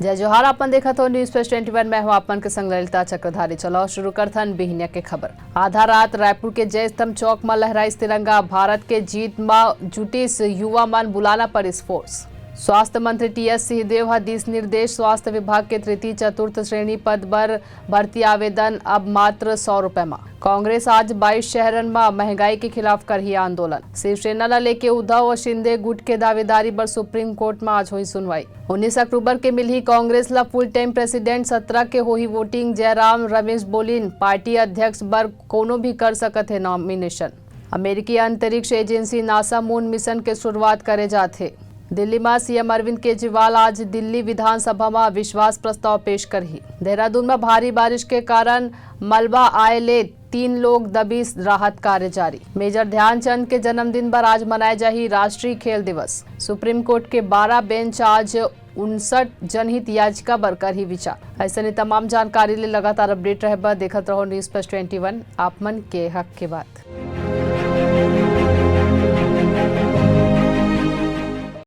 जय जोहार। अपन देखा तो न्यूज प्लस 21 में हूँ अपन के संग ललिता चक्रधारी। चलो शुरू करथन बिहनिया के खबर। आधा रात रायपुर के जय स्तंभ चौक में लहराइस तिरंगा। भारत के जीत में जुटिस युवा मन, बुलाना पड़िस फोर्स। स्वास्थ्य मंत्री टीएस सिंहदेव दिस निर्देश। स्वास्थ्य विभाग के तृतीय चतुर्थ श्रेणी पद पर भर्ती आवेदन अब मात्र 100 रुपए में। कांग्रेस आज 22 शहरन में महंगाई के खिलाफ करही आंदोलन। शिवसेना ला लेके उद्धव और शिंदे गुट के दावेदारी पर सुप्रीम कोर्ट में आज हुई सुनवाई। 19 अक्टूबर के मिली कांग्रेस ला फुल टाइम प्रेसिडेंट। 17 के होही voting. Jairam Ramesh Boolean party अध्यक्ष बर कोनो भी कर सकत है नॉमिनेशन। अमेरिकी अंतरिक्ष एजेंसी नासा मून मिशन के शुरुआत करे जाते। दिल्ली में सीएम अरविंद केजरीवाल आज दिल्ली विधानसभा में विश्वास प्रस्ताव पेश करही। देहरादून में भारी बारिश के कारण मलबा आए ले 3 लोग दबी, राहत कार्य जारी। मेजर ध्यानचंद के जन्मदिन पर आज मनाए जाही राष्ट्रीय खेल दिवस। सुप्रीम कोर्ट के 12 बेंच आज 59 जनहित याचिका पर करही विचार। ऐसे तमाम जानकारी ले लगातार अपडेट रहे देखत रहो न्यूज प्लस 21 आप मन के हक के बात।